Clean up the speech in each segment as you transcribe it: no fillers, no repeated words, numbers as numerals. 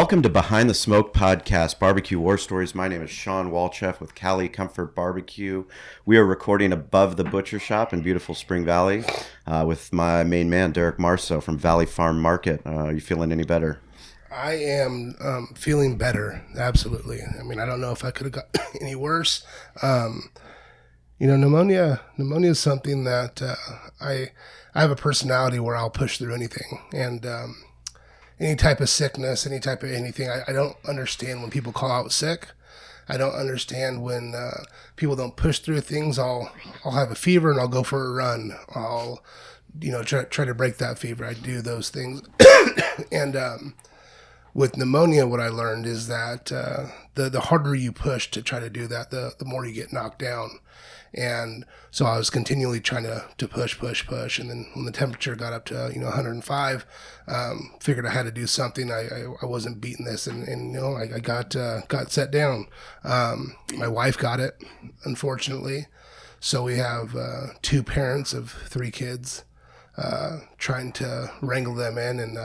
Welcome to Behind the Smoke Podcast, Barbecue War Stories. My name is Sean Walchef with Cali Comfort Barbecue. We are recording above the butcher shop in beautiful Spring Valley with my main man, Derek Marceau from Valley Farm Market. Are you feeling any better? I am feeling better, absolutely. I mean, I don't know if I could have got any worse. Pneumonia is something that I have a personality where I'll push through anything. And any type of sickness, any type of anything. I don't understand when people call out sick. I don't understand when people don't push through things. I'll have a fever and I'll go for a run. I'll, try to break that fever. I do those things. And with pneumonia, what I learned is that the harder you push to try to do that, the more you get knocked down. And so I was continually trying to push. And then when the temperature got up to, 105, figured I had to do something. I wasn't beating this. And I got set down. My wife got it, unfortunately. So we have two parents of three kids trying to wrangle them in. And,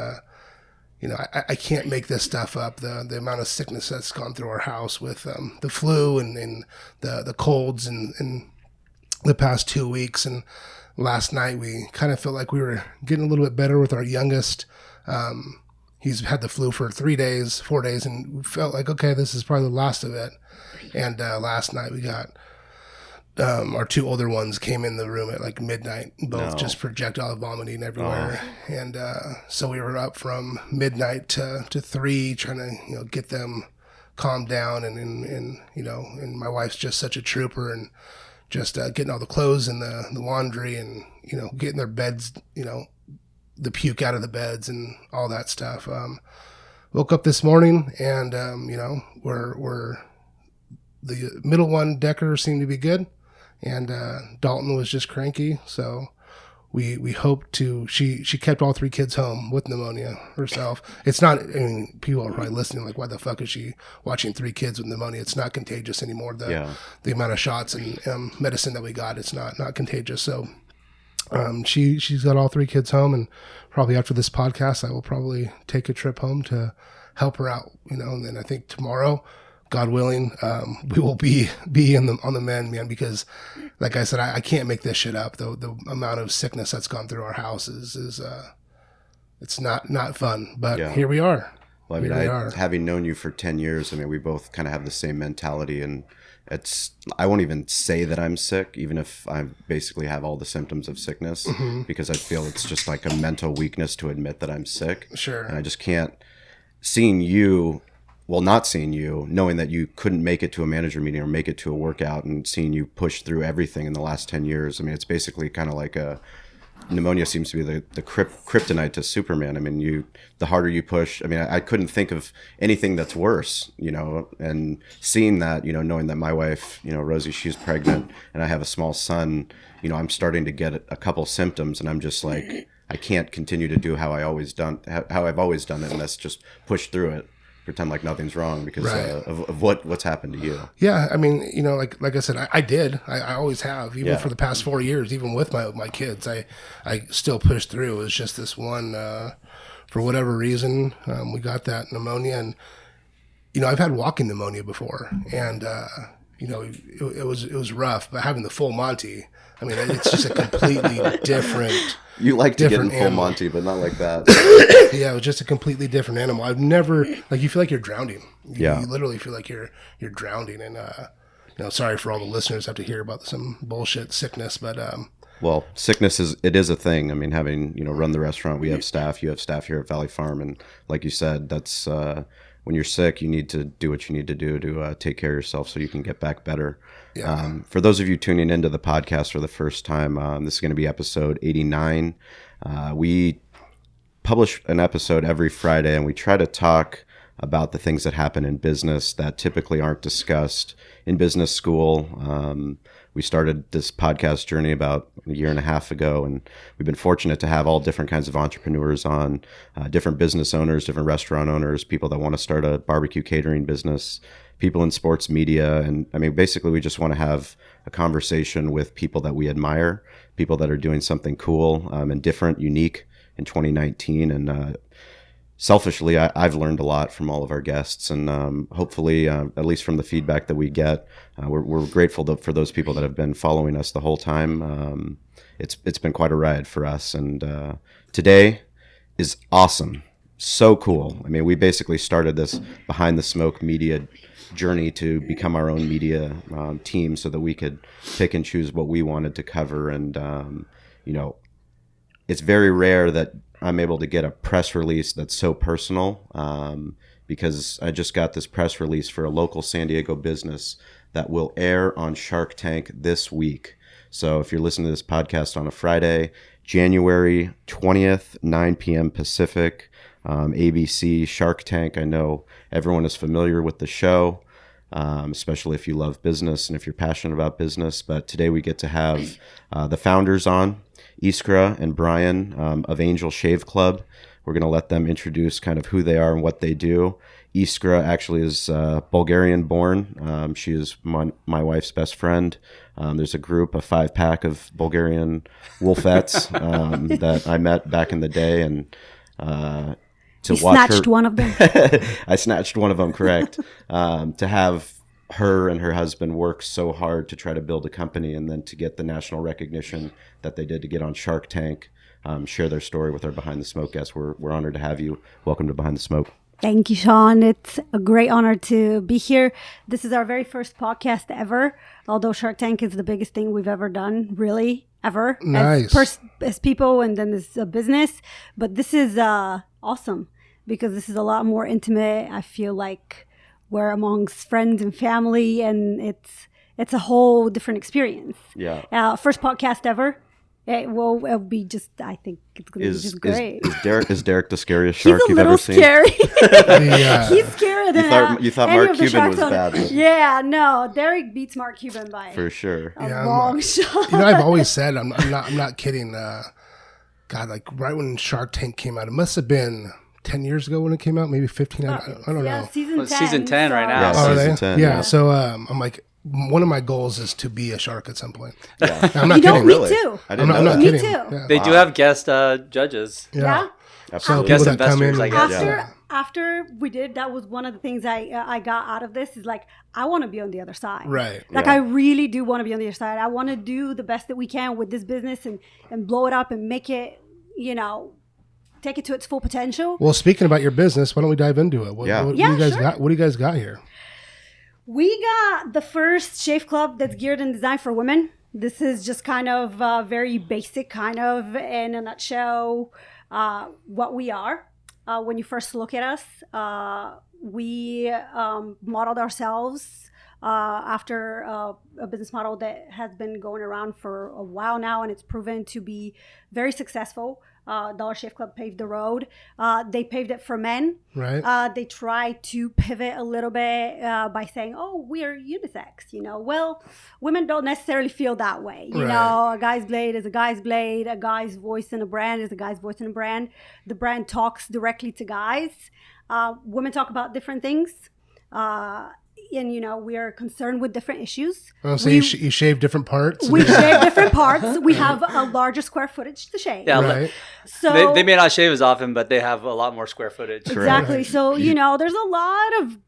I can't make this stuff up. The amount of sickness that's gone through our house with the flu and the colds and the past 2 weeks. And last night we kind of felt like we were getting a little bit better with our youngest. He's had the flu for 4 days, and we felt like, okay, this is probably the last of it. And last night we got our two older ones came in the room at like midnight, both just projectile vomiting everywhere. And so we were up from midnight to 3 trying to get them calmed down. And my wife's just such a trooper, and just getting all the clothes and the laundry and getting their beds, the puke out of the beds and all that stuff. Woke up this morning and we're the middle one, Decker, seemed to be good. And Dalton was just cranky, so we hope to. She kept all 3 kids home with pneumonia herself. It's not. I mean, people are probably listening like, why the fuck is she watching 3 kids with pneumonia? It's not contagious anymore. The amount of shots and medicine that we got, it's not contagious. So she's got all 3 kids home, and probably after this podcast, I will probably take a trip home to help her out. And then I think tomorrow, God willing, we will be on the mend, man, because like I said, I can't make this shit up. The amount of sickness that's gone through our house is it's not fun, but here we are. Well, I mean, having known you for 10 years, I mean, we both kind of have the same mentality, and I won't even say that I'm sick, even if I basically have all the symptoms of sickness, because I feel it's just like a mental weakness to admit that I'm sick. Sure. And I just can't, not seeing you, knowing that you couldn't make it to a manager meeting or make it to a workout, and seeing you push through everything in the last 10 years. I mean, it's basically kind of like pneumonia seems to be the kryptonite to Superman. I mean, the harder you push, I mean, I couldn't think of anything that's worse, and seeing that, knowing that my wife, Rosie, she's pregnant and I have a small son, I'm starting to get a couple symptoms, and I'm just like, I can't continue to do how I've always done it. And that's just push through it. Pretend like nothing's wrong because of what's happened to you. Yeah, I mean, like I said, I did. I always have, even for the past 4 years, even with my kids. I still push through. It was just this one, for whatever reason, we got that pneumonia, and I've had walking pneumonia before, and it was rough. But having the full Monty, I mean, it's just a completely different. You like to get in full Monty, but not like that. Yeah, it was just a completely different animal. I've never, you feel like you're drowning. You literally feel like you're drowning. And, sorry for all the listeners have to hear about some bullshit sickness, but... Well, sickness is a thing. I mean, having, run the restaurant, we have staff, you have staff here at Valley Farm. And like you said, that's, when you're sick, you need to do what you need to do to take care of yourself so you can get back better. Yeah. For those of you tuning into the podcast for the first time, this is going to be episode 89. We publish an episode every Friday, and we try to talk about the things that happen in business that typically aren't discussed in business school. We started this podcast journey about a year and a half ago, and we've been fortunate to have all different kinds of entrepreneurs on, different business owners, different restaurant owners, people that want to start a barbecue catering business, people in sports media. And I mean, basically, we just want to have a conversation with people that we admire, people that are doing something cool and different, unique in 2019. And selfishly, I've learned a lot from all of our guests, and hopefully, at least from the feedback that we get, we're grateful for those people that have been following us the whole time. It's been quite a ride for us, and today is awesome, so cool. I mean, we basically started this Behind the Smoke media journey to become our own media team, so that we could pick and choose what we wanted to cover, and it's very rare that I'm able to get a press release that's so personal, because I just got this press release for a local San Diego business that will air on Shark Tank this week. So if you're listening to this podcast on a Friday, January 20th, 9 p.m. Pacific, ABC Shark Tank. I know everyone is familiar with the show, especially if you love business and if you're passionate about business. But today we get to have the founders on, Iskra and Brian of Angel Shave Club. We're going to let them introduce kind of who they are and what they do. Iskra actually is Bulgarian born. She is my wife's best friend. There's a group, a 5-pack of Bulgarian wolfettes that I met back in the day, and to you watch snatched her, one of them. I snatched one of them, correct. To have her and her husband work so hard to try to build a company, and then to get the national recognition that they did to get on Shark Tank, share their story with our Behind the Smoke guests. We're honored to have you. Welcome to Behind the Smoke. Thank you, Sean. It's a great honor to be here. This is our very first podcast ever, although Shark Tank is the biggest thing we've ever done, really, ever. Nice. As people, and then as a business. But this is awesome, because this is a lot more intimate. I feel like we're amongst friends and family, and it's a whole different experience. Yeah. First podcast ever. It'll be just, I think it's going to be just great. Is Derek the scariest shark He's a you've little ever seen? scary. Yeah. He's scarier than You thought any Mark of the Cuban sharks was on- bad, but- Yeah, no, Derek beats Mark Cuban by For sure. a Yeah, long shot. I've always said, I'm not kidding. God, like right when Shark Tank came out, it must have been 10 years ago when it came out, maybe 15. I don't Yeah, know. season Well, 10. season 10 right now. Yeah, Oh, are season they? 10, yeah. yeah. So I'm like, one of my goals is to be a shark at some point. Yeah. I'm not You know, kidding. me Really? too. I I'm didn't not, know I'm not that. Me kidding. too. Yeah. They do have guest judges. Yeah. Yeah. So Absolutely. people Guest that come in, investors, I guess. After after we did, that was one of the things I got out of this, is like, I want to be on the other side. right. Like, Yeah. I really do want to be on the other side. I want to do the best that we can with this business, and blow it up and make it, take it to its full potential. Well, speaking about your business, why don't we dive into it? What, Yeah. what, Yeah, do you guys sure. got? What do you guys got here? We got the first shave club that's geared and designed for women. This is just kind of very basic, kind of in a nutshell, what we are. When you first look at us, we modeled ourselves after a business model that has been going around for a while now, and it's proven to be very successful. Dollar Shave Club paved the road. They paved it for men. Right. They try to pivot a little bit by saying, "Oh, we're unisex." Well, women don't necessarily feel that way. Right. A guy's blade is a guy's blade. A guy's voice in a brand is a guy's voice in a brand. The brand talks directly to guys. Women talk about different things. And we are concerned with different issues. Oh, so you shave different parts? We shave different parts. We have a larger square footage to shave. Yeah, Right. So they may not shave as often, but they have a lot more square footage. exactly. Right. So, there's a lot of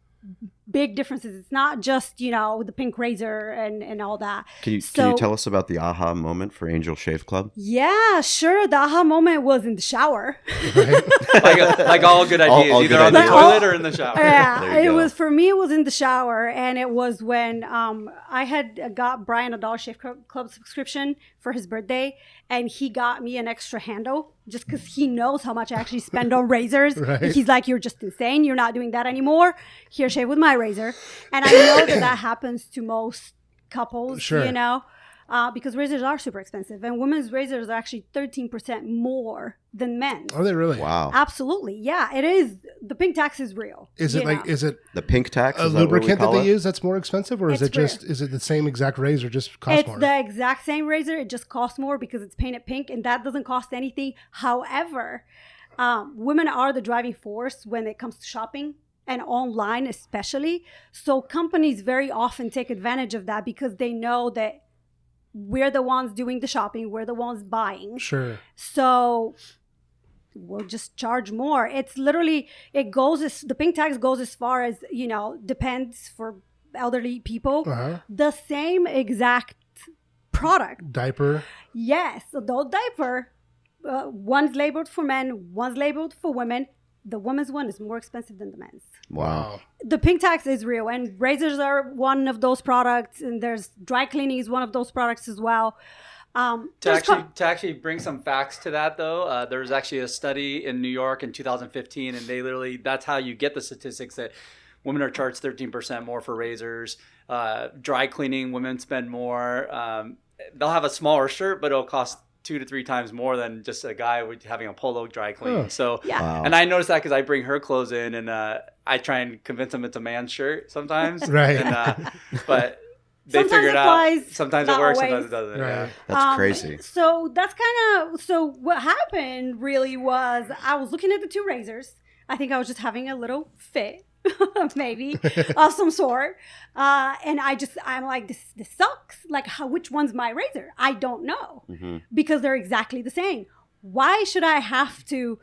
big differences. It's not just, the pink razor and all that. Can you So- tell us about the aha moment for Angel Shave Club? Yeah, sure. The aha moment was in the shower. Right. like all good ideas, all either good on the ideas. toilet or in the shower. Yeah, There you it go. was, for me, it was in the shower. And it was when I had got Brian a Dollar Shave Club subscription for his birthday. And he got me an extra handle just because he knows how much I actually spend on razors. Right. He's like, "You're just insane. You're not doing that anymore. Here, shave with my razor." And I know that happens to most couples, Sure. because razors are super expensive. And women's razors are actually 13% more than men's. Are they really? Wow. Absolutely. Yeah, it is. The pink tax is real. Is it like, is it The pink tax? a Is that what we lubricant that call they it? use that's more expensive, or is It's it just, is it the same exact razor, just costs It's more? the exact same razor. It just costs more because it's painted pink, and that doesn't cost anything. However, women are the driving force when it comes to shopping, and online especially. So companies very often take advantage of that because they know that we're the ones doing the shopping. We're the ones buying. Sure. So we'll just charge more. It's literally, the pink tax goes as far as, depends for elderly people. The same exact product. Diaper. Yes, adult diaper. One's labeled for men, one's labeled for women. The women's one is more expensive than the men's. Wow. The pink tax is real, and razors are one of those products, and there's dry cleaning is one of those products as well. To actually bring some facts to that, though, there was actually a study in New York in 2015, and that's how you get the statistics that women are charged 13% more for razors. Dry cleaning, women spend more. They'll have a smaller shirt, but it'll cost 2 to 3 times more than just a guy having a polo dry clean. So, Wow. and I noticed that because I bring her clothes in, and I try and convince them it's a man's shirt sometimes. Right. And, but they Sometimes figure it it out. flies, Sometimes it not works, always. sometimes it doesn't. Right. Yeah. That's crazy. So that's so what happened really was I was looking at the 2 razors. I think I was just having a little fit, maybe, of some sort. And I'm like, this sucks. Like, which one's my razor? I don't know, because they're exactly the same. Why should I have to,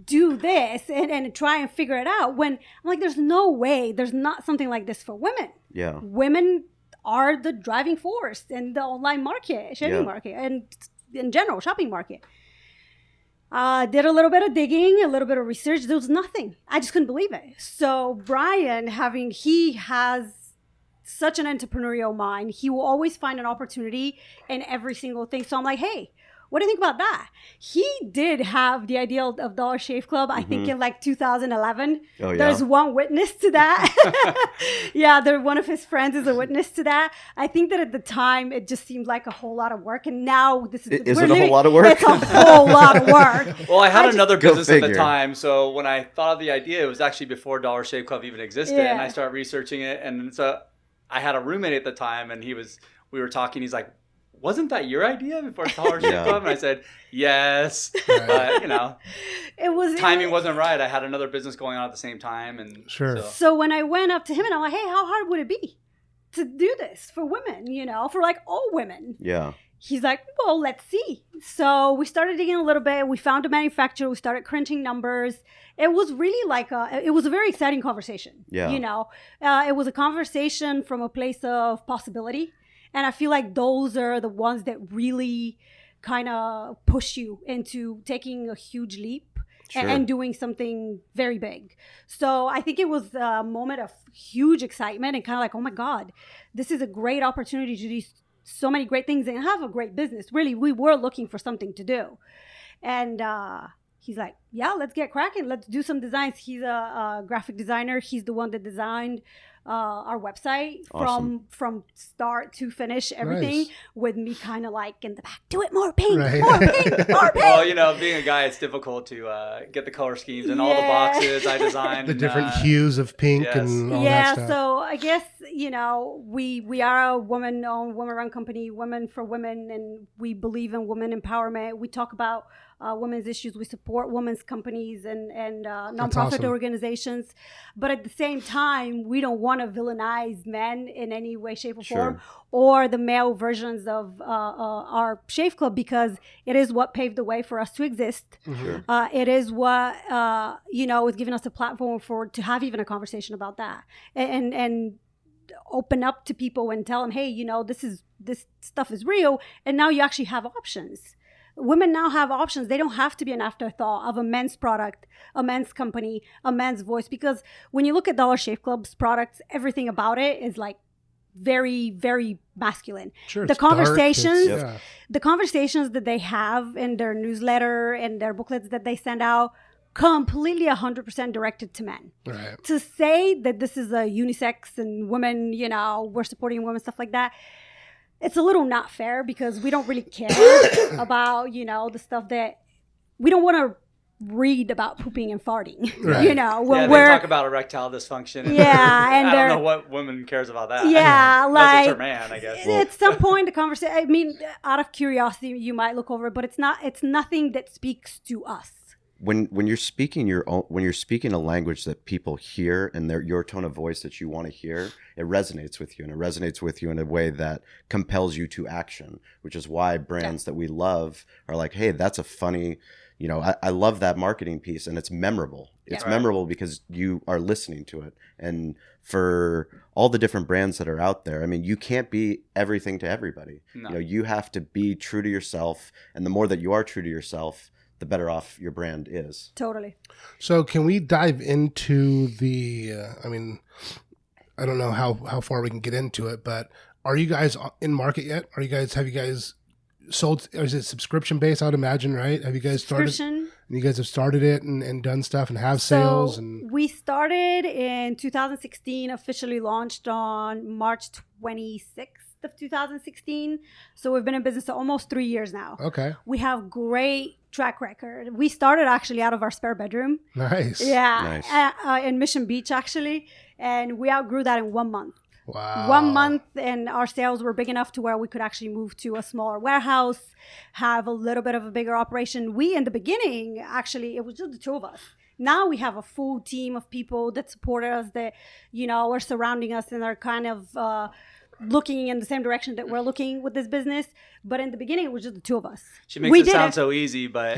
do this and try and figure it out when I'm like, there's no way, there's not something like this for women. Yeah. Women are the driving force in the online market, shaving market, and in general, shopping market. Did a little bit of digging, a little bit of research. There was nothing. I just couldn't believe it. So Brian, he has such an entrepreneurial mind. He will always find an opportunity in every single thing. So I'm like, hey, what do you think about that? He did have the idea of Dollar Shave Club, I think in like 2011. Oh, yeah. There's one witness to that. Yeah, one of his friends is a witness to that. I think that at the time, it just seemed like a whole lot of work. And now Is it a whole lot of work? It's a whole lot of work. Well, I had another Go business at the figure. time. So when I thought of the idea, it was actually before Dollar Shave Club even existed. Yeah. And I started researching it. And so I had a roommate at the time, and we were talking. He's like, wasn't that your idea before Dollar Shave Yeah. Club? And I said, yes. Right. But, It was timing wasn't right. I had another business going on at the same time. And Sure. So when I went up to him and I'm like, hey, how hard would it be to do this for women, for like all women? Yeah. He's like, well, let's see. So we started digging a little bit. We found a manufacturer. We started crunching numbers. It was really it was a very exciting conversation. Yeah. It was a conversation from a place of possibility. And I feel like those are the ones that really kind of push you into taking a huge leap Sure. and doing something very big. So I think it was a moment of huge excitement and kind of like, oh my God, this is a great opportunity to do so many great things and have a great business. Really, we were looking for something to do. And he's like, yeah, let's get cracking. Let's do some designs. He's a graphic designer. He's the one that designed our website Awesome. from start to finish, everything, Nice. with me kind of like in the back, do it more pink, Right. more pink, more pink. well, being a guy, it's difficult to get the color schemes and all the Yeah. boxes I designed. The and, different hues of pink yes. and all Yeah, that stuff. so I guess we are a woman-owned, women-run company, Women for Women, and we believe in women empowerment. We talk about women's issues. We support women's companies and nonprofit awesome. organizations, but at the same time, we don't want to villainize men in any way, shape, or Sure. form, or the male versions of our Shave Club, because it is what paved the way for us to exist. Sure. It is what is giving us a platform to have even a conversation about that and open up to people and tell them, hey, this stuff is real, and now you actually have options. Women now have options. They don't have to be an afterthought of a men's product, a men's company, a men's voice. Because when you look at Dollar Shave Club's products, everything about it is like very, very masculine. Sure, The it's dark, conversations, it's- yeah. the conversations that they have in their newsletter and their booklets that they send out, completely 100% directed to men. Right. To say that this is a unisex and women, we're supporting women, stuff like that, it's a little not fair because we don't really care about, the stuff that we don't want to read about pooping and farting, Right. when they we're, talk about erectile dysfunction. And Yeah, and I they're- don't know what woman cares about that. Yeah, Unless it's like- her man, I guess. at some point the conversation, I mean, out of curiosity, you might look over it, but it's nothing that speaks to us. when you're speaking when you're speaking a language that people hear and your tone of voice that you want to hear, it resonates with you, and it resonates with you in a way that compels you to action, which is why brands that we love are like, hey, that's a funny, I love that marketing piece, and it's memorable. It's memorable because you are listening to it. And for all the different brands that are out there, I mean, you can't be everything to everybody. No. You have to be true to yourself, and the more that you are true to yourself, the better off your brand is. Totally. So can we dive into the, I don't know how far we can get into it, but are you guys in market yet? Have you guys sold, or is it subscription based? I would imagine, right? Have you guys started? And you guys have started it and done stuff and have sales? And we started in 2016, officially launched on March 26th of 2016. So we've been in business for almost 3 years now. Okay. We have great track record. We started actually out of our spare bedroom. Nice. Yeah. Nice. In Mission Beach, actually. And we outgrew that in 1 month. Wow. 1 month, and our sales were big enough to where we could actually move to a smaller warehouse, have a little bit of a bigger operation. We, in the beginning, actually, it was just the two of us. Now we have a full team of people that support us, that, are surrounding us and are kind of looking in the same direction that we're looking with this business. But in the beginning, it was just the two of us. She makes it sound so easy, but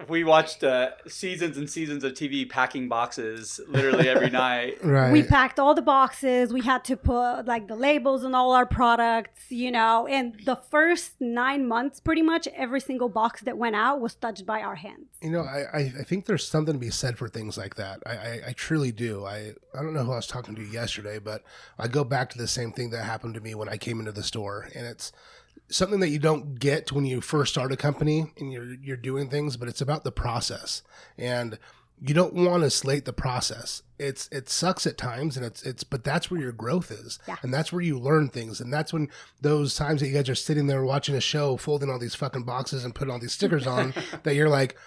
we watched seasons and seasons of TV packing boxes literally every night. Right. We packed all the boxes. We had to put like the labels on all our products, and the first 9 months, pretty much every single box that went out was touched by our hands. I think there's something to be said for things like that. I truly do. I don't know who I was talking to yesterday, but I go back to the same thing that happened to me when I came into the store, and it's something that you don't get when you first start a company and you're doing things, but it's about the process, and you don't want to slate the process. It sucks at times, and but that's where your growth is. Yeah. And that's where you learn things. And that's when those times that you guys are sitting there watching a show, folding all these fucking boxes and putting all these stickers on that you're like,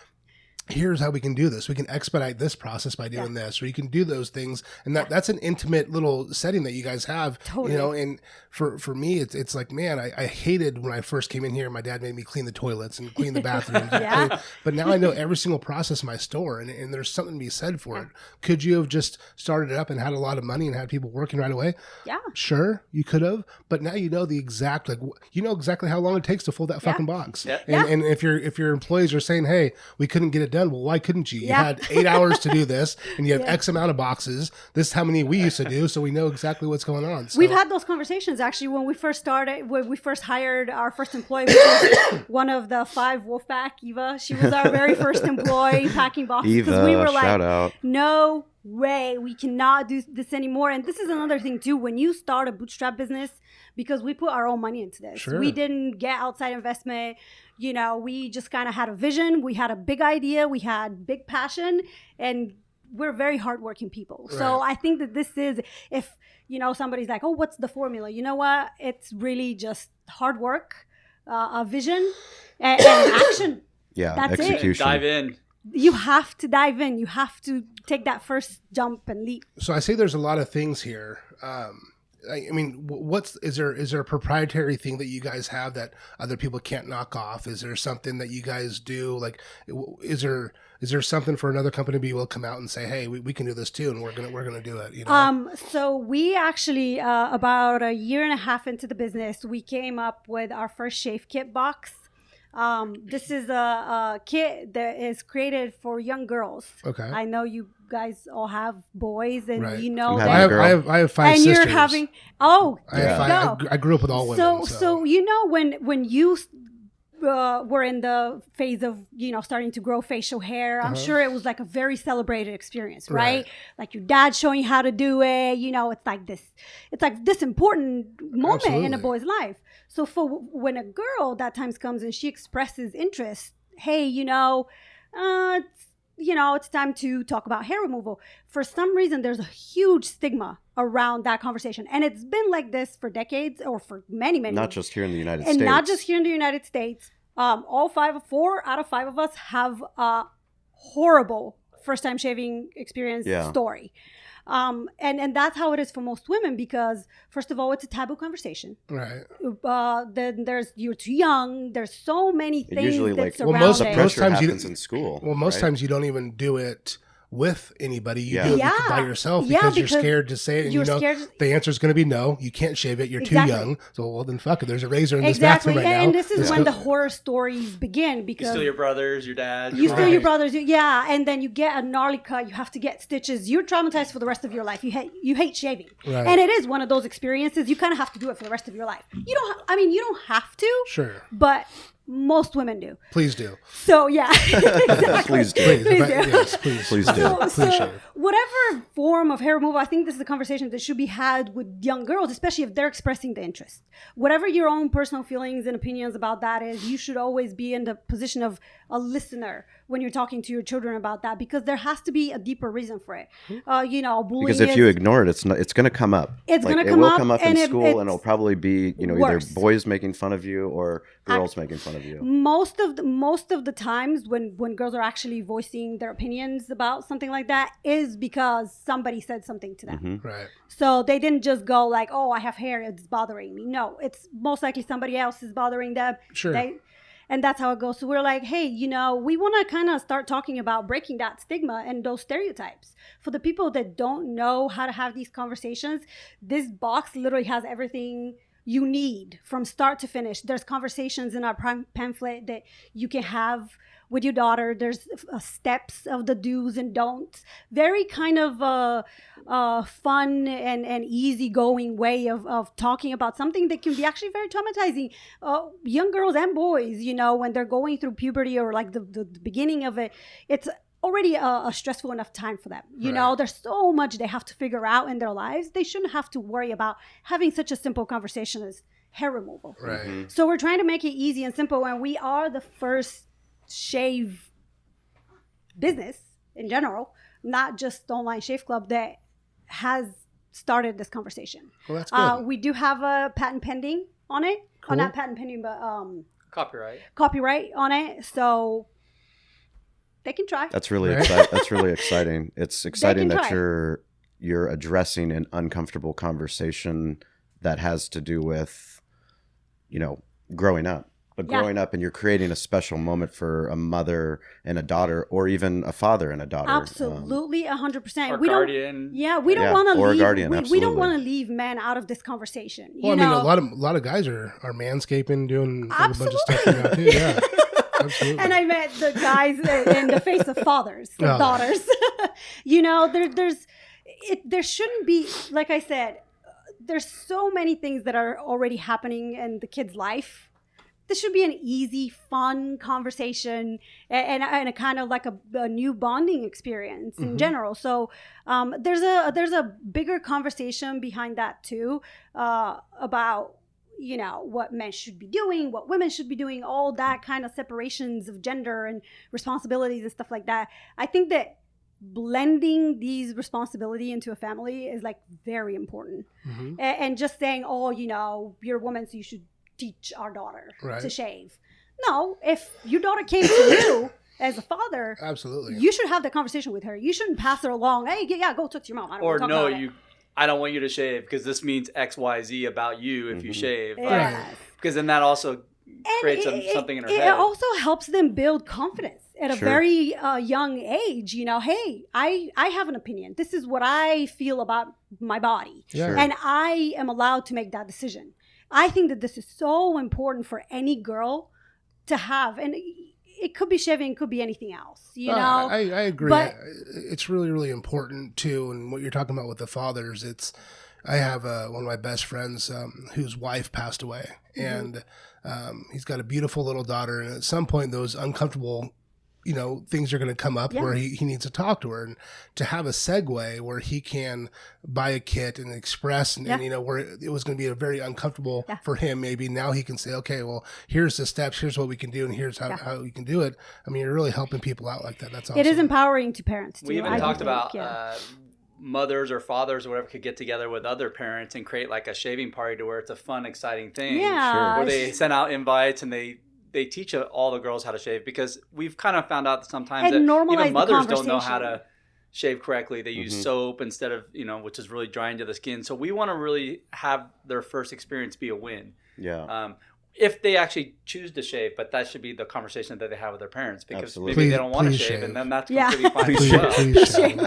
here's how we can do this. We can expedite this process by doing this, or you can do those things. And that's an intimate little setting that you guys have, Totally. and for me, it's like, man, I hated when I first came in here, my dad made me clean the toilets and clean the bathrooms. But now I know every single process in my store, and there's something to be said for it. Could you have just started it up and had a lot of money and had people working right away? Yeah. Sure, you could have, but now you know the exact, exactly how long it takes to fold that fucking box. Yeah. And if your employees are saying, hey, we couldn't get it done, well, why couldn't you? You had 8 hours to do this, and you have X amount of boxes. This is how many we used to do, so we know exactly what's going on. So. We've had those conversations actually when we first hired our first employee, which was one of the 5 Wolfpack, Eva. She was our very first employee packing boxes, because we were like, shout out. no way, we cannot do this anymore. And this is another thing too, when you start a bootstrap business, because we put our own money into this. Sure. We didn't get outside investment. We just kind of had a vision. We had a big idea. We had big passion, and we're very hardworking people. Right. So I think that this is, if, somebody's like, oh, what's the formula? You know what? It's really just hard work, a vision, and action. Yeah, That's it. execution. Dive in. You have to dive in. You have to take that first jump and leap. So I say there's a lot of things here. Is there a proprietary thing that you guys have that other people can't knock off? Is there something that you guys do? Like, is there something for another company to be able to come out and say, hey, we can do this too, and we're gonna do it? So we actually about a year and a half into the business, we came up with our first shave kit box. This is a kit that is created for young girls. Okay. I know you guys all have boys, and Right. that. I have 5 and sisters. you're having I grew up with all women. So when you were in the phase of starting to grow facial hair, I'm sure it was like a very celebrated experience, right? Like your dad showing you how to do it. It's like this important moment in a Absolutely. boy's life. So for when a girl that times comes and she expresses interest, hey, it's time to talk about hair removal. For some reason, there's a huge stigma around that conversation. And it's been like this for decades, or for many, many Not years. just here in the United And States. not just here in the United States. 4 out of 5 of us have a horrible first-time shaving experience story. And that's how it is for most women, because first of all, it's a taboo conversation. Right. Then there's you're too young. There's so many It things usually that like surround most- the it. pressure times you- happens in school. Well, most right? times you don't even do it with anybody. You Yeah. do it Yeah. by yourself Yeah, because you're because scared to say it. And you're you know scared- the answer is going to be no. You can't shave it. You're Exactly. too young. So, well, then fuck it. There's a razor in this Exactly, bathroom right now. and this is Let's when go. the horror stories begin, You because steal your brothers, your dad. you steal your Right. brothers, yeah, and then you get a gnarly cut. You have to get stitches. You're traumatized for the rest of your life. You hate shaving, Right. and it is one of those experiences. You kind of have to do it for the rest of your life. You don't. You don't have to, Sure. but most women do. Please do. So yeah, exactly. Please do. Please. Please If I- do. yes, please. Please do. Please shave. Whatever form of hair removal, I think this is a conversation that should be had with young girls, especially if they're expressing the interest. Whatever your own personal feelings and opinions about that is, you should always be in the position of a listener when you're talking to your children about that, because there has to be a deeper reason for it. Bullying. Because if you ignore it, it's going to come up. It's Like, gonna it come will up, come up in and school, it's and it'll probably be either worse. boys making fun of you or girls making fun of you. most of the times when girls are actually voicing their opinions about something like that is because somebody said something to them. Mm-hmm. Right. So they didn't just go like, oh, I have hair, it's bothering me. No, it's most likely somebody else is bothering them. Sure. And that's how it goes. So we're like, hey, we want to kind of start talking about breaking that stigma and those stereotypes. For the people that don't know how to have these conversations, this box literally has everything you need from start to finish. There's conversations in our pamphlet that you can have with your daughter. There's steps of the do's and don'ts. Very kind of fun and easygoing way of talking about something that can be actually very traumatizing. Young girls and boys, when they're going through puberty or like the beginning of it, it's already a stressful enough time for them. There's so much they have to figure out in their lives. They shouldn't have to worry about having such a simple conversation as hair removal. Right. Mm-hmm. So we're trying to make it easy and simple, and we are the first shave business in general, not just online shave club, that has started this conversation. Well, that's good. We do have a patent pending on it. Cool. Not patent pending, but Copyright. copyright on it. So they can try. That's really Right. exciting. That's really exciting. It's exciting that try. you're addressing an uncomfortable conversation that has to do with, growing up. But Yeah. growing up, and you're creating a special moment for a mother and a daughter, or even a father and a daughter. Absolutely, 100%. Or We don't. guardian. Yeah, we don't Yeah, want to or a leave. guardian, we don't absolutely. want to leave men out of this conversation. Well, a lot of guys are manscaping, doing a bunch of stuff Absolutely. now too. Yeah. Absolutely. And I met the guys in the face of fathers, of Oh. daughters. There shouldn't be, like I said, there's so many things that are already happening in the kid's life. This should be an easy, fun conversation and a kind of like a new bonding experience in general. So there's a bigger conversation behind that too, about what men should be doing, what women should be doing, all that kind of separations of gender and responsibilities and stuff like that. I think that blending these responsibility into a family is like very important. Mhm. And just saying, oh, you're a woman, so you should teach our daughter Right. to shave. No, if your daughter came to you as a father, Absolutely. you should have that conversation with her. You shouldn't pass her along. Hey, yeah, go talk to your mom. I don't Or want to talk no, about it. I don't want you to shave because this means X, Y, Z about you if you shave. Yes. Because then that also And creates something in her it head. also helps them build confidence at a Sure. very young age. Hey, I have an opinion. This is what I feel about my body. Yeah. And I am allowed to make that decision. I think that this is so important for any girl to have. And it could be shaving, it could be anything else, I agree. But- It's really, really important too. And what you're talking about with the fathers, I have one of my best friends whose wife passed away, and he's got a beautiful little daughter. And at some point, those uncomfortable, things are going to come up Yeah. where he needs to talk to her, and to have a segue where he can buy a kit and express, and where it was going to be a very uncomfortable Yeah. for him. Maybe now he can say, okay, well, here's the steps, here's what we can do, and here's how we can do it. I mean, you're really helping people out like that. That's awesome. it is empowering to parents too. We even I talked think, about yeah. mothers or fathers or whatever could get together with other parents and create like a shaving party to where it's a fun, exciting thing. Yeah. Where they send out invites and they teach all the girls how to shave, because we've kind of found out that sometimes And that normalize even the mothers don't know how conversation. shave correctly. They use soap instead of, which is really drying to the skin. So we want to really have their first experience be a win. Yeah. If they actually choose to shave, but that should be the conversation that they have with their parents, because Absolutely. maybe Please- they don't want to please shave, shave. and then that's Yeah. completely fine as Please, well. please shave.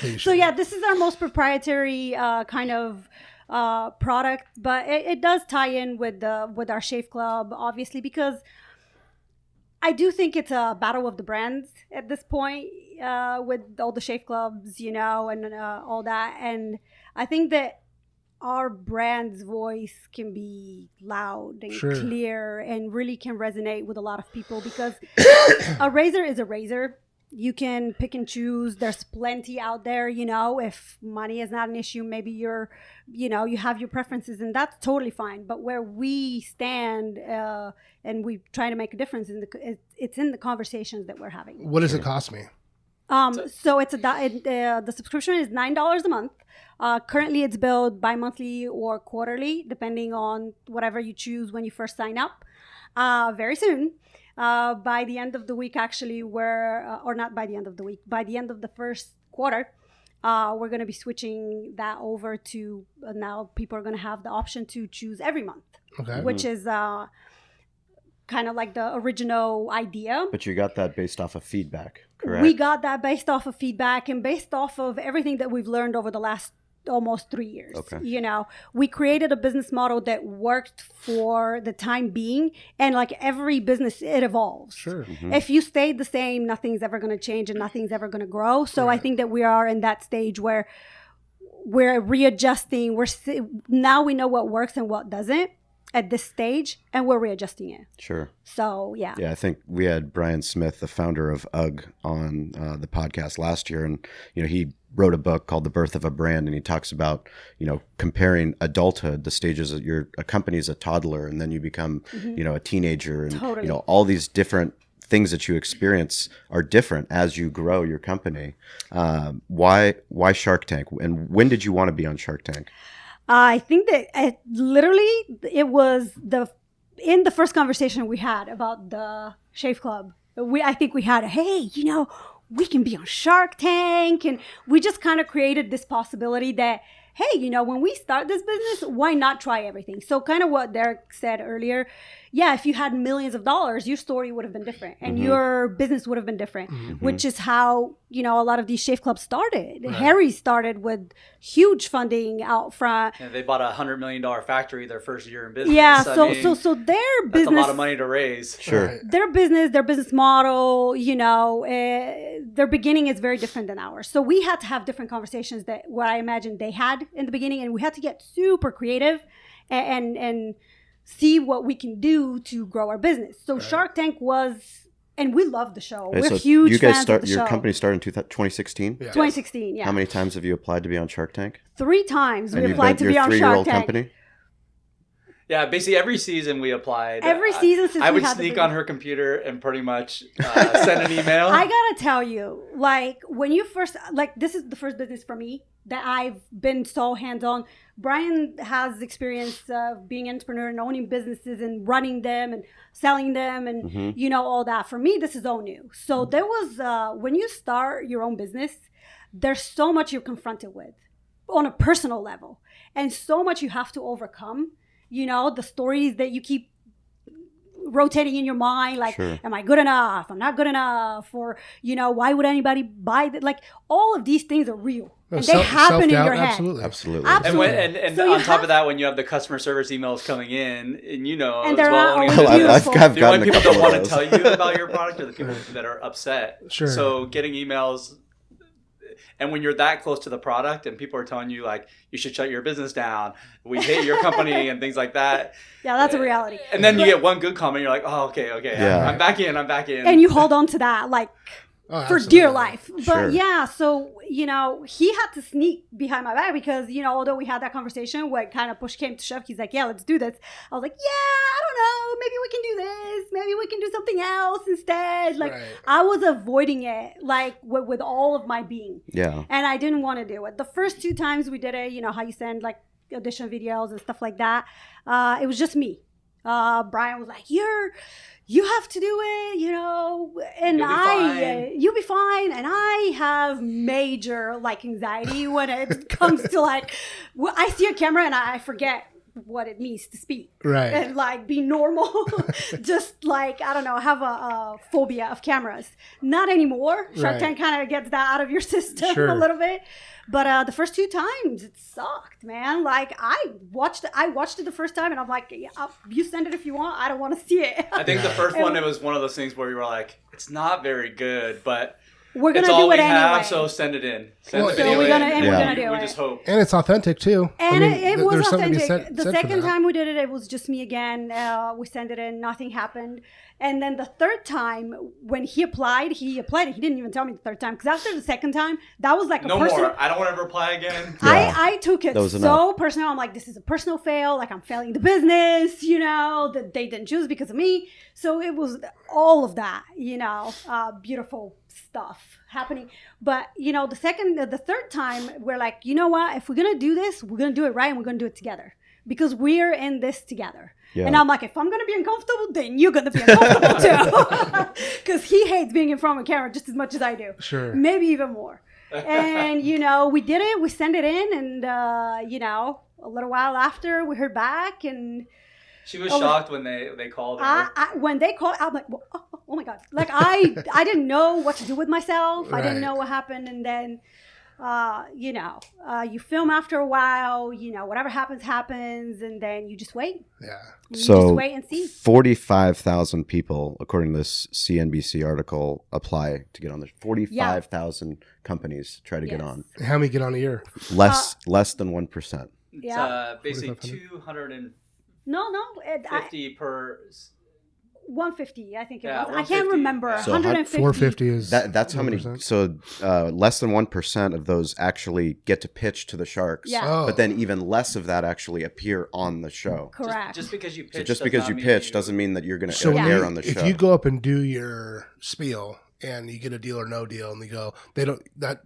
Please So shave. yeah, this is our most proprietary kind of product, but it does tie in with our Shave Club, obviously, because I do think it's a battle of the brands at this point with all the shave clubs, and all that. And I think that our brand's voice can be loud and Sure. clear and really can resonate with a lot of people, because a razor is a razor. You can pick and choose. There's plenty out there, if money is not an issue, maybe you have your preferences, and that's totally fine. But where we stand and we try to make a difference, it's in the conversations that we're having. What does it cost me? So it's the subscription is $9 a month. Currently, it's billed bi-monthly or quarterly, depending on whatever you choose when you first sign up. Very soon, by the end of the week, actually, or not by the end of the week, by the end of the first quarter, we're going to be switching that over to now people are going to have the option to choose every month, Okay. which is kind of like the original idea. But you got that based off of feedback, correct? We got that based off of feedback and based off of everything that we've learned over the last almost 3 years. Okay. We created a business model that worked for the time being, and like every business, it evolves. Sure. If you stay the same, nothing's ever going to change and nothing's ever going to grow. So I think that we are in that stage where we're readjusting. Now we know what works and what doesn't at this stage, and we're readjusting it. Sure. So yeah. Yeah, I think we had Brian Smith, the founder of UGG, on the podcast last year, and he wrote a book called The Birth of a Brand, and he talks about comparing adulthood, the stages that a company's a toddler, and then you become a teenager, and Totally. all these different things that you experience are different as you grow your company. Why Shark Tank, and when did you want to be on Shark Tank? I think that it was in the first conversation we had about the Shave Club. I think we had we can be on Shark Tank, and we just kind of created this possibility that, hey, when we start this business, why not try everything? So kind of what Derek said earlier. Yeah, if you had millions of dollars, your story would have been different and your business would have been different, which is how, a lot of these shave clubs started. Right. Harry started with huge funding out front. And they bought a $100 million factory their first year in business. Yeah, I so mean, their that's business, a lot of money to raise. Sure. Right. their business model, their beginning is very different than ours. So we had to have different conversations that what I imagined they had in the beginning, and we had to get super creative and see what we can do to grow our business. So Shark Tank was, and we love the show. Okay, We're so huge you guys fans of the your show. company started in 2016? Yeah. 2016, yeah. How many times have you applied to be on Shark Tank? 3 times we And applied to you're be a on 3-year-old Shark Tank. company? Yeah, basically every season we applied. Every season since I we would had the sneak business. on her computer and pretty much send an email. I gotta tell you, like when you first, this is the first business for me that I've been so hands-on. Brian has experience of being an entrepreneur and owning businesses and running them and selling them and all that. For me, this is all new. So there was when you start your own business, there's so much you're confronted with on a personal level, and so much you have to overcome. The stories that you keep rotating in your mind, like, Sure. am I good enough? I'm not good enough. Or, why would anybody buy that? Like, all of these things are real. And they happen in Self-doubt, your head. Absolutely. Absolutely. And, Absolutely. and So you on top have- of that, when you have the customer service emails coming in, and And as they're well, not only always the I've, beautiful. I've only gotten a people couple don't want of to those. tell you about your product are the people that are upset. Sure. So getting emails, and when you're that close to the product and people are telling you like you should shut your business down, we hate your company and things like that, Yeah, that's a reality. and then you get one good comment, you're like, oh, okay, Yeah. I'm back in. And you hold on to that, like, Oh, for absolutely. dear life. But Sure. yeah, so, he had to sneak behind my back because, although we had that conversation, when kind of push came to shove, he's like, yeah, let's do this. I was like, yeah, I don't know. Maybe we can do this. Maybe we can do something else instead. Like, Right. I was avoiding it, like, with all of my being. Yeah. And I didn't want to do it. The first 2 times we did it, how you send, like, audition videos and stuff like that, it was just me. Brian was like, you have to do it, you know, and You'll be fine. you'll be fine. And I have major like anxiety when it comes to like, I see a camera and I forget what it means to speak. Right. And like be normal. Just like, I don't know, have a phobia of cameras. Not anymore. Shark Right. Tank kind of gets that out of your system Sure. a little bit. But the first 2 times it sucked, man. Like I watched it the first time and I'm like, yeah, you send it if you want. I don't want to see it. I think the first And- one, it was one of those things where you were like, it's not very good, but We're it's gonna all do we it anyway. have, so send it in. Send Well, the so video we're in. gonna- and we're we- gonna do we it. just hope. And it's authentic too. And it was there's something to be authentic. The said for second that. time we did it, it was just me again. We sent it in, nothing happened. And then the third time, when he applied. He didn't even tell me the third time because after the second time, that was like a No personal. more. I don't want to ever apply again. Yeah. I took it That was so enough. personal. I'm like, this is a personal fail. Like I'm failing the business, you know, that they didn't choose because of me. So it was all of that, you know, beautiful stuff happening. But, you know, the third time we're like, you know what, if we're going to do this, we're going to do it right and we're going to do it together because we're in this together. Yeah. And I'm like, if I'm going to be uncomfortable, then you're going to be uncomfortable too. Because he hates being in front of a camera just as much as I do. Sure. Maybe even more. And, you know, we did it. We sent it in. And, you know, a little while after we heard back. And She was Oh. shocked when they called her. when they called, I'm like, oh my God. Like, I didn't know what to do with myself. I didn't Right. know what happened. And then, you know, you film after a while, you know, whatever happens. And then you just wait. Yeah. You just So wait and see. 45,000 people, according to this CNBC article, apply to get on there. 45,000 companies try to get Yes. on. How many get on a year? Less than 1%. It's Yeah. basically 4,500. 250 No. per. 150, I think it Yeah, was. I can't 150. remember. So 150. 450 is That's how many. 1%. So less than 1% of those actually get to pitch to the Sharks. Yeah. Oh. But then even less of that actually appear on the show. Correct. Just because you pitch. So just does because not you mean pitch doesn't mean that you're going to So when air you- on the show. if you go up and do your spiel and you get a deal or no deal, and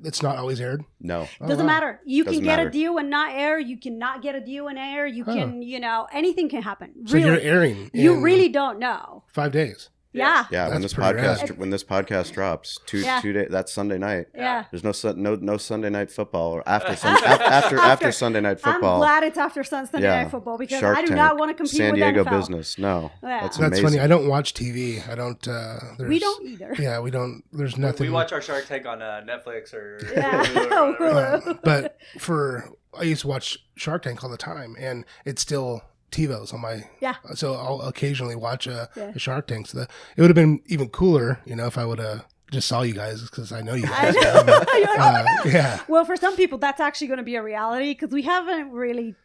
it's not always aired. No. Oh, Doesn't wow. matter. You Doesn't can get matter. a deal and not air. You cannot get a deal and air. You Huh. can, you know, anything can happen. So Really. you're airing. You in really don't know. 5 days. Yeah. Yeah, when That's this pretty podcast rad. when this podcast drops, two Yeah. days, that's Sunday night. Yeah. There's no Sunday night football or after Sunday night football. I'm glad it's after Sunday Yeah. night football because Shark I do Tank, not want to compete San with Diego NFL. business. No, Yeah. that's That's amazing. funny. I don't watch TV. I don't. We don't either. Yeah, we don't. There's nothing. We watch our Shark Tank on Netflix or. Yeah. Hulu or whatever. But I used to watch Shark Tank all the time, and it's still TiVo's on my. Yeah. So I'll occasionally watch a Yeah. Shark Tank. So it would have been even cooler, you know, if I would have just saw you guys because I know you I guys. know. Yeah. Well, for some people, that's actually going to be a reality because we haven't really.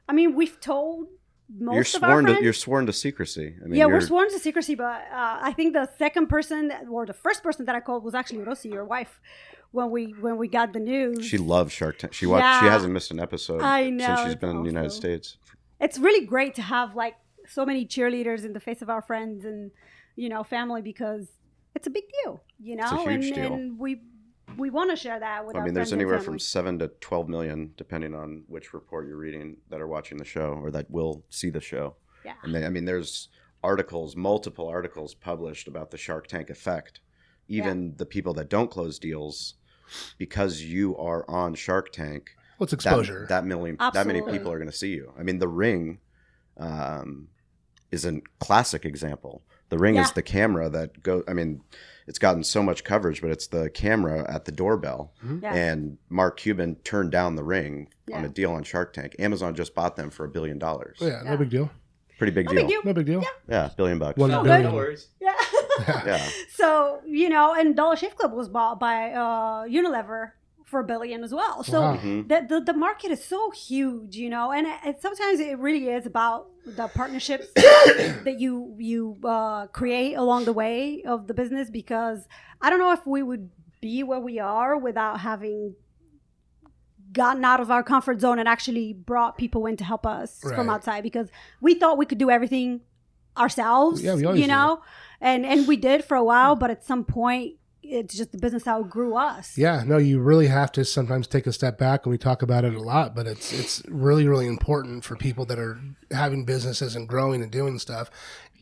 I mean, we've told most of our friends. You're sworn to secrecy. I mean, Yeah, you're, we're sworn to secrecy, but I think the second person or the first person that I called was actually Rosie, your wife, when we got the news. She loves Shark Tank. She watched. Yeah. She hasn't missed an episode I know, since she's it's been in the United awesome. States. It's really great to have like so many cheerleaders in the face of our friends and family because it's a big deal, a huge deal. and we want to share that with I our mean, there's friends and anywhere family. from 7 to 12 million, depending on which report you're reading, that are watching the show or that will see the show. Yeah. And there's multiple articles published about the Shark Tank effect. Even the people that don't close deals, because you are on Shark Tank, What's exposure? that many Absolutely. people are going to see you. I mean, The Ring is a classic example. The Ring is Yeah. the camera that go. I mean, it's gotten so much coverage, but it's the camera at the doorbell. Yeah. And Mark Cuban turned down The Ring on Yeah. a deal on Shark Tank. Amazon just bought them for $1 billion. Yeah, no Yeah. big deal. Pretty big No deal. big deal. No big deal. Yeah, $1 billion. One No, billion. no worries. Yeah. Yeah. So, and Dollar Shave Club was bought by Unilever for $1 billion as well. So Wow. Mhm. the market is so huge, and sometimes it really is about the partnerships that you create along the way of the business, because I don't know if we would be where we are without having gotten out of our comfort zone and actually brought people in to help us from Right. outside, because we thought we could do everything ourselves, Yeah, we always do. and we did for a while, but at some point it's just the business outgrew us. Yeah, no, you really have to sometimes take a step back, and we talk about it a lot, but it's really, really important for people that are having businesses and growing and doing stuff.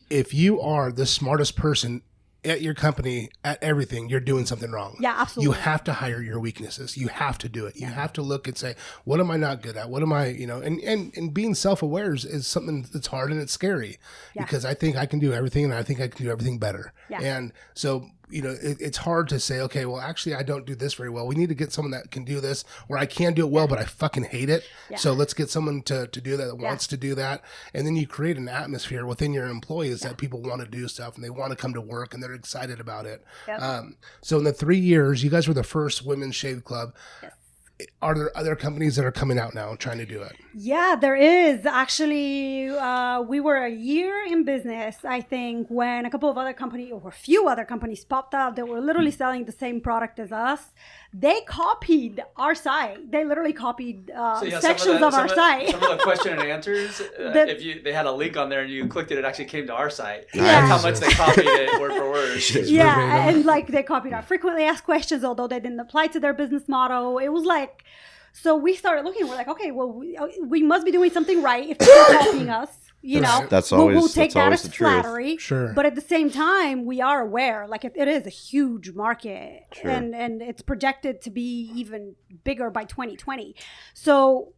If you are the smartest person at your company at everything, you're doing something wrong. Yeah, absolutely. You have to hire your weaknesses. You have to do it. You have to look and say, what am I not good at? What am I, and being self-aware is something that's hard and it's scary because I think I can do everything and I think I can do everything better. Yeah. And so, it's hard to say, okay, well, actually, I don't do this very well. We need to get someone that can do this, or I can do it well, but I fucking hate it. Yeah. So let's get someone to do that wants to do that. And then you create an atmosphere within your employees that people want to do stuff and they want to come to work and they're excited about it. Yep. So in the 3 years, you guys were the first women's shave club. Yes. Are there other companies that are coming out now trying to do it? Yeah, there is. Actually, we were a year in business, I think, when a couple of other companies, or a few other companies popped up that were literally selling the same product as us. They copied our site. They literally copied sections of our site. Some of the question and answers, they had a link on there and you clicked it, it actually came to our site. Yeah. That's how much they copied it word for word. Yeah, and like they copied our frequently asked questions, although they didn't apply to their business model. It was like, so we started looking. We're like, okay, well, we must be doing something right if they're copying us. That's we'll always take that as the truth. flattery. Sure. But at the same time, we are aware, like it is a huge market, Sure. and it's projected to be even bigger by 2020. So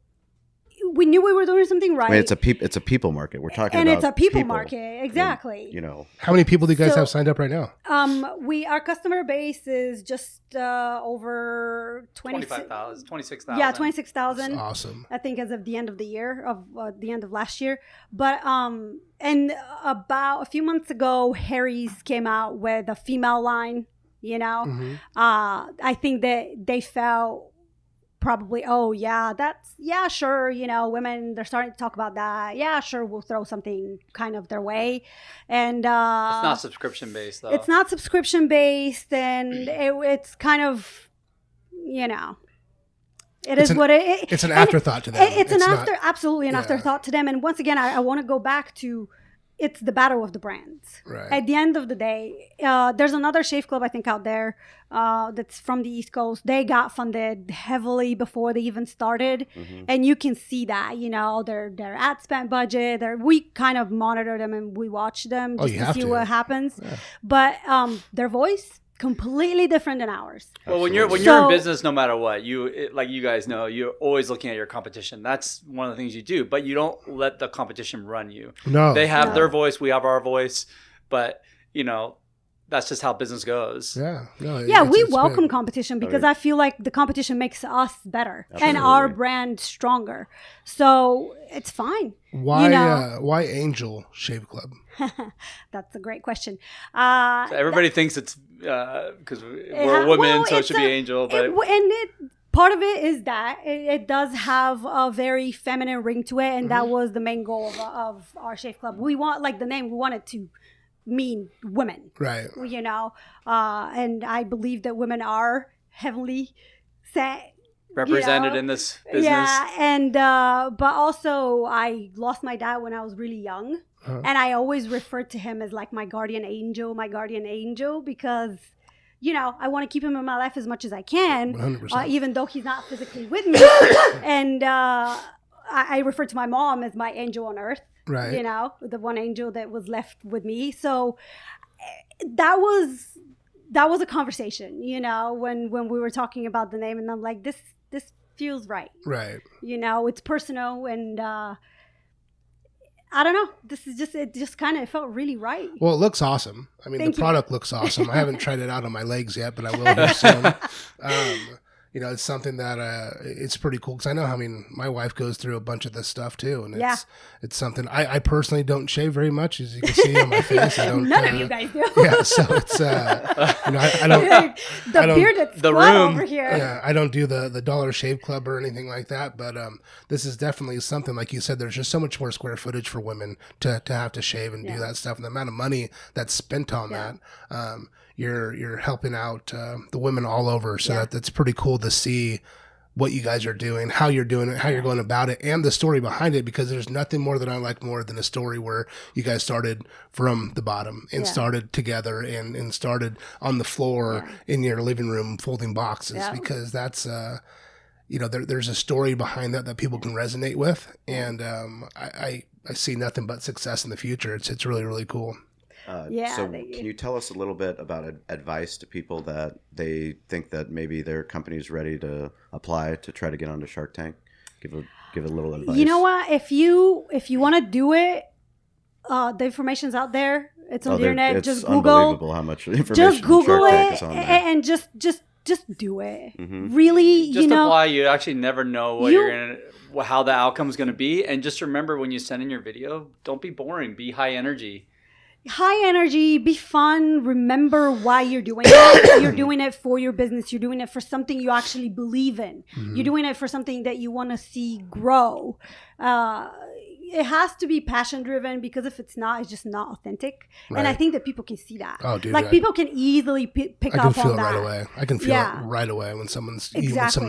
we knew we were doing something right. I mean, it's a people market. We're talking and about it's a people market, exactly. How many people do you guys So- have signed up right now? Our customer base is just over 26,000. Yeah, 26,000. That's awesome. I think as of the end of the year, the end of last year. But and about a few months ago, Harry's came out with a female line. Mm-hmm. I think that they felt probably, sure, women, they're starting to talk about that. Yeah, sure, we'll throw something kind of their way. And it's not subscription based though. it's not subscription based, and it's kind of, It's an afterthought to them. It's absolutely an afterthought to them. And once again, I want to go back to, it's the battle of the brands. Right. At the end of the day, there's another shave club, I think, out there that's from the East Coast. They got funded heavily before they even started. Mm-hmm. And you can see that, their ad spend budget. We kind of monitor them and we watch them just to see what happens. Yeah. But their voice, completely different than ours. Well, when you're in business, no matter what, like you guys know, you're always looking at your competition. That's one of the things you do, but you don't let the competition run you. No, they have their voice, we have our voice, but that's just how business goes. Yeah, we welcome competition because I feel like the competition makes us better and our brand stronger. So it's fine. Why Angel Shave Club? That's a great question. So everybody thinks it's because we're women, so it should be Angel. But part of it is that it does have a very feminine ring to it, and that was the main goal of our shave club. We want, like the name, we want it to mean women, right? And I believe that women are heavily set. Represented in this business. Yeah, and but also I lost my dad when I was really young. And I always referred to him as like my guardian angel, because, I want to keep him in my life as much as I can, even though he's not physically with me. And I refer to my mom as my angel on earth, right? The one angel that was left with me. So that was a conversation, when we were talking about the name, and I'm like, this feels right. Right. It's personal, and I don't know. It felt really right. Well, it looks awesome. I mean, the product looks awesome. I haven't tried it out on my legs yet, but I will here soon. It's something that it's pretty cool because my wife goes through a bunch of this stuff too, and it's something I personally don't shave very much, as you can see on my face. I don't. None of you guys do. Yeah, so it's I don't. Bearded the squad room over here. Yeah, I don't do the Dollar Shave Club or anything like that, but this is definitely something, like you said. There's just so much more square footage for women to have to shave and do that stuff, and the amount of money that's spent on that. You're helping out the women all over, so that's pretty cool to see what you guys are doing, how you're doing it, how you're going about it, and the story behind it, because there's nothing more that I like more than a story where you guys started from the bottom and started together and started on the floor in your living room folding boxes, because that's, there's a story behind that people can resonate with. And I see nothing but success in the future. It's really, really cool. So can you tell us a little bit about advice to people that they think that maybe their company is ready to apply to try to get onto Shark Tank? Give a little advice. You know what? If you want to do it, the information's out there. It's on the internet. It's just Google. Unbelievable how much information Just Google Shark Tank it is on there. and just do it. Really, Just apply. You actually never know what how the outcome is going to be. And just remember, when you send in your video, don't be boring. Be high energy. High energy, be fun. Remember why you're doing it. You're doing it for your business. You're doing it for something you actually believe in. You're doing it for something that you want to see grow. It has to be passion driven, because if it's not, it's just not authentic. Right. And I think that people can see that. Oh, dude, like people can easily pick I can up feel on it that. right away. I can feel it right away when someone's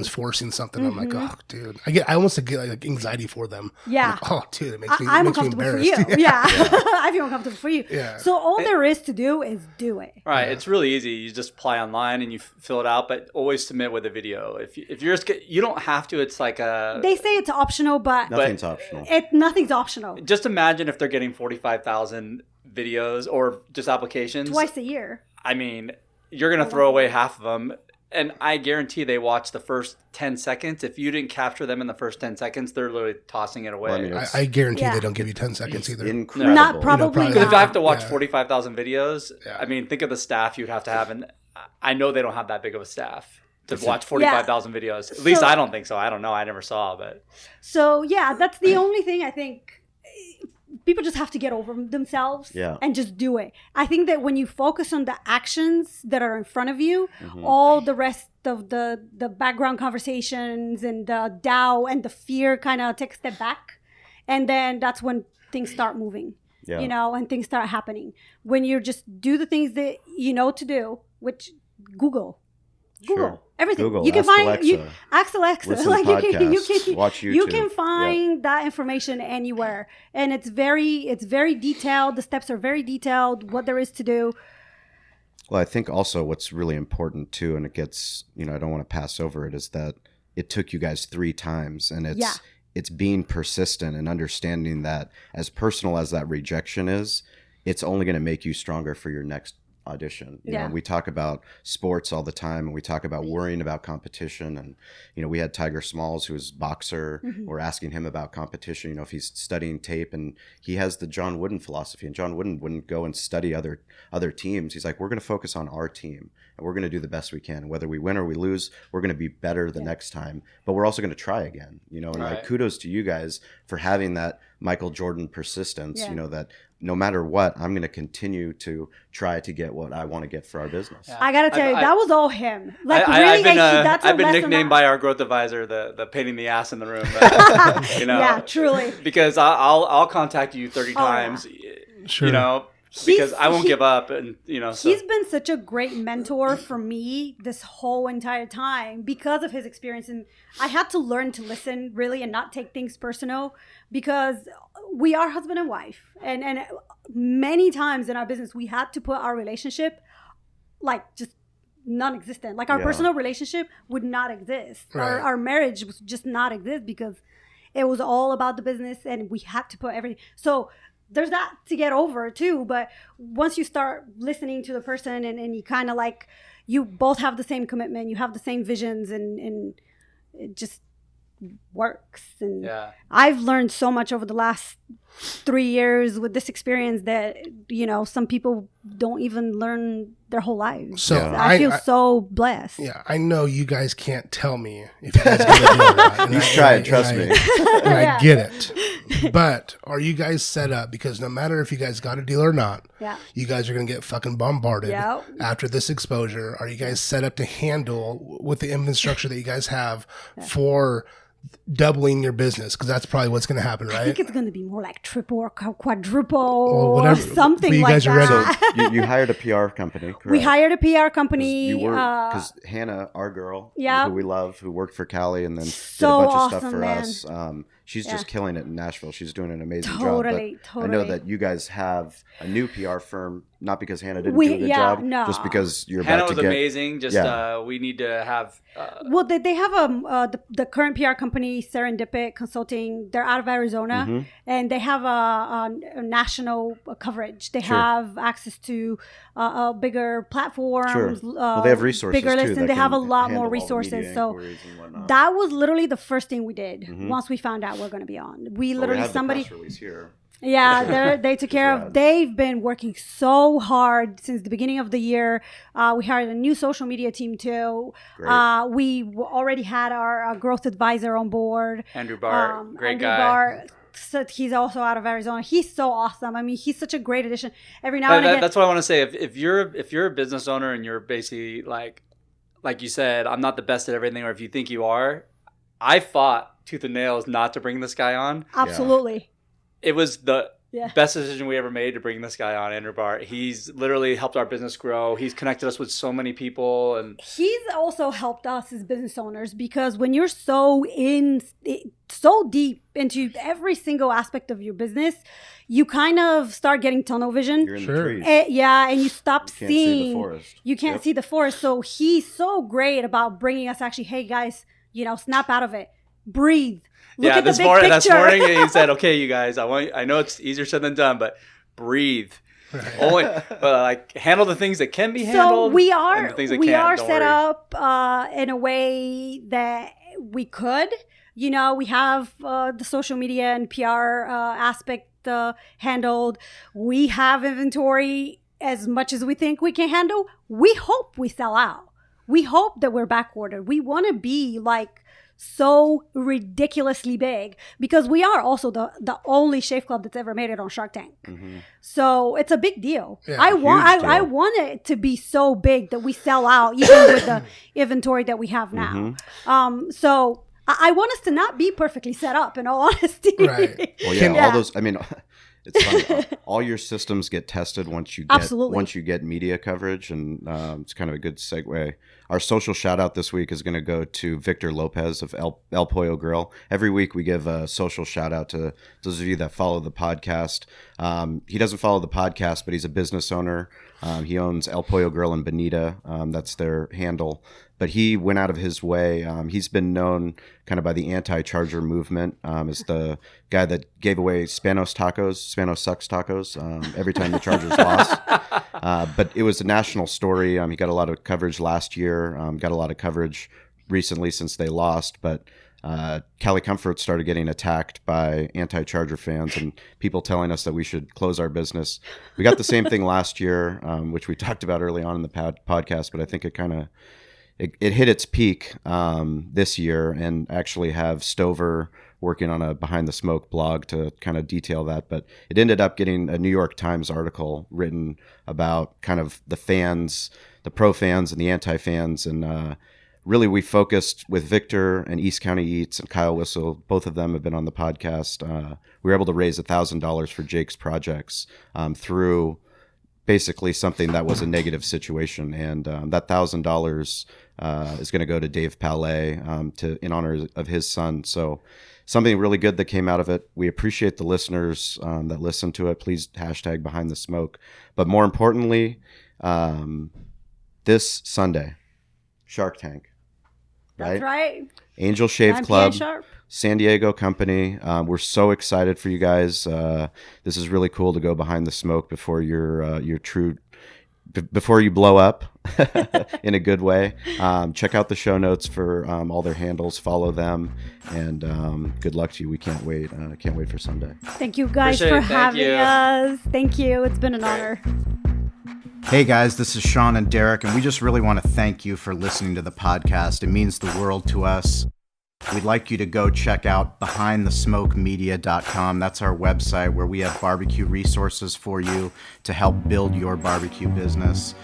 forcing something. I'm like, oh, dude, I almost get like anxiety for them. Yeah. Like, oh, dude, it makes me. I'm it makes me uncomfortable for embarrassed. you. Yeah. I feel uncomfortable for you. Yeah. So all there is to do is do it. Right. It's really easy. You just apply online and you fill it out, but always submit with a video. If you're just, you don't have to. It's like they say it's optional, but Nothing's optional. Nothing's optional. Just imagine if they're getting 45,000 videos or just applications Twice a year. I mean, you're going to throw away half of them. And I guarantee they watch the first 10 seconds. If you didn't capture them in the first 10 seconds, they're literally tossing it away. Well, I mean, I guarantee they don't give you 10 seconds either. Incredible. Not probably You know, Because if I have to not. watch 45,000 videos, Yeah. I mean, think of the staff you'd have to have. And I know they don't have that big of a staff to watch 45,000 videos. At least I don't think so. I don't know. I never saw, but. So, yeah, that's the only thing I think people just have to get over themselves and just do it. I think that when you focus on the actions that are in front of you, all the rest of the background conversations and the doubt and the fear kind of take a step back. And then that's when things start moving, and things start happening. When you just do the things that you know to do, which Google. Sure. Everything. Google, you can ask find Alexa. ask Alexa. Listen to like podcasts, watch YouTube. You can find that information anywhere, and it's very detailed. The steps are very detailed. What there is to do. Well, I think also what's really important too, and it gets, I don't want to pass over it, is that it took you guys 3 times, and it's being persistent and understanding that as personal as that rejection is, it's only going to make you stronger for your next audition. You know, we talk about sports all the time, and we talk about worrying about competition. And, we had Tiger Smalls, who is a boxer. We're asking him about competition, if he's studying tape, and he has the John Wooden philosophy, and John Wooden wouldn't go and study other teams. He's like, we're going to focus on our team, and we're going to do the best we can. Whether we win or we lose, we're going to be better the next time, but we're also going to try again, and like, kudos to you guys for having that Michael Jordan persistence, that no matter what, I'm going to continue to try to get what I want to get for our business. I got to tell you, that was all him. Like, I've really, I've been nicknamed by our growth advisor the pain in the ass in the room. But, yeah, truly. Because I'll contact you 30 times, Sure. because I won't give up. And, He's been such a great mentor for me this whole entire time because of his experience. And I had to learn to listen really and not take things personal, because we are husband and wife. And many times in our business, we had to put our relationship like just non-existent. Like our personal relationship would not exist. Right. Our marriage was just not exist because it was all about the business, and we had to put everything. So there's that to get over too. But once you start listening to the person and you kind of like, you both have the same commitment, you have the same visions, and it just works. And I've learned so much over the last 3 years with this experience that, some people don't even learn their whole lives. So I feel so blessed. Yeah, I know you guys can't tell me if you guys get a deal or not. You tried, trust me. And I get it. But are you guys set up? Because no matter if you guys got a deal or not, you guys are going to get fucking bombarded after this exposure. Are you guys set up to handle with the infrastructure that you guys have for doubling your business? Because that's probably what's going to happen, I right? think it's going to be more like triple or quadruple Or or whatever. something But you like guys are ready. that. So you hired a PR company, correct? We hired a PR company. You were because Hannah, our girl, Yeah. who we love, who worked for Cali and then So did a bunch of stuff awesome, for man. us. She's Yeah. just killing it in Nashville. She's doing an amazing Totally, job. But I know totally. that you guys have a new PR firm, not because Hannah didn't We- do a good yeah, job, no. just because you're Hannah about was to get. amazing. Just Yeah. we need to have. Well, they have the current PR company, Serendipit Consulting. They're out of Arizona, Mm-hmm. and they have a national coverage. They Sure. have access to bigger platforms. Sure. Well, they have resources bigger too. lists, that and they have a can lot handle more all the resources. media So inquiries and whatnot. that was literally the first thing we did Mhm. once we found out we're going to be on. We Well, we literally have the somebody. press release here. Yeah, they took care rad. of. They've been working so hard since the beginning of the year. We hired a new social media team too. Great. We already had our growth advisor on board. Andrew Bart, great Andrew guy. Bart, so he's also out of Arizona. He's so awesome. I mean, he's such a great addition. Every now and again, That's what I want to say. If you're a business owner and you're basically like you said, I'm not the best at everything, or if you think you are, I fought tooth and nails not to bring this guy on. absolutely. It was the Yeah. best decision we ever made to bring this guy on, Andrew Bart. He's literally helped our business grow. He's connected us with so many people, and He's also helped us as business owners because when you're so deep into every single aspect of your business, you kind of start getting tunnel vision. You're in Sure. the trees. And you stop You can't see seeing. the forest. You can't Yep. see the forest. So he's so great about bringing us actually, hey guys, snap out of it, breathe. Look at the this big morning picture. he said, "Okay, you guys, I know it's easier said than done, but breathe. Only handle the things that can be So handled. we and are the things that we can't, are don't set worry. up in a way that we could. We have the social media and PR aspect handled. We have inventory as much as we think we can handle. We hope we sell out. We hope that we're backordered. We want to be like so ridiculously big because we are also the only shave club that's ever made it on Shark Tank. Mhm. So it's a big deal. Yeah, I want huge deal. I want it to be so big that we sell out even with the inventory that we have now. So I want us to not be perfectly set up, in all honesty. Right. Well, yeah, Yeah. all those. I mean, it's funny. All your systems get tested once you get Absolutely. media coverage, and it's kind of a good segue. Our social shout out this week is going to go to Victor Lopez of El Pollo Grill. Every week we give a social shout out to those of you that follow the podcast. He doesn't follow the podcast, but he's a business owner. He owns El Pollo Grill in Bonita. That's their handle. But he went out of his way. He's been known kind of by the anti-Charger movement as the guy that gave away Spanos Sucks tacos every time the Chargers lost. But it was a national story. He got a lot of coverage last year, got a lot of coverage recently since they lost. But Cali Comfort started getting attacked by anti-Charger fans and people telling us that we should close our business. We got the same thing last year, which we talked about early on in the podcast, but I think it kind of it hit its peak this year, and actually have Stover working on a Behind the Smoke blog to kind of detail that. But it ended up getting a New York Times article written about kind of the fans, the pro fans and the anti-fans. And really we focused with Victor and East County Eats and Kyle Whistle. Both of them have been on the podcast. We were able to raise $1,000 for Jake's projects through basically something that was a negative situation. And that $1,000 is going to go to Dave Palais in honor of his son. So something really good that came out of it. We appreciate the listeners that listen to it. Please hashtag Behind the Smoke. But more importantly, this Sunday, Shark Tank. That's right. Angel Shave 9 Club. p.m. sharp. San Diego company. We're so excited for you guys. This is really cool to go behind the smoke before before you blow up in a good way. Check out the show notes for all their handles. Follow them, and good luck to you. We can't wait. Can't wait for Sunday. Thank you guys Appreciate for it. Thank having you. us. Thank you. It's been an honor. Hey guys, this is Sean and Derek, and we just really want to thank you for listening to the podcast. It means the world to us. we'd like you to go check out behindthesmokemedia.com. That's our website where we have barbecue resources for you to help build your barbecue business.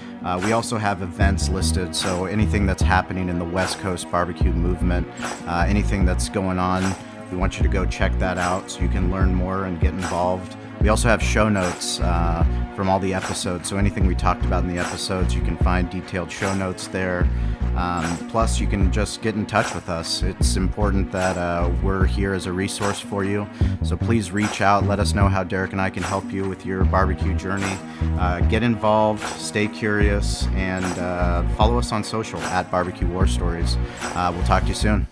We also have events listed, so anything that's happening in the West Coast barbecue movement, anything that's going on, we want you to go check that out so you can learn more and get involved. We also have show notes from all the episodes, so anything we talked about in the episodes, you can find detailed show notes there. Plus, you can just get in touch with us. It's important that we're here as a resource for you, so please reach out. Let us know how Derek and I can help you with your barbecue journey. Get involved, stay curious, and follow us on social at Barbecue War Stories. We'll talk to you soon.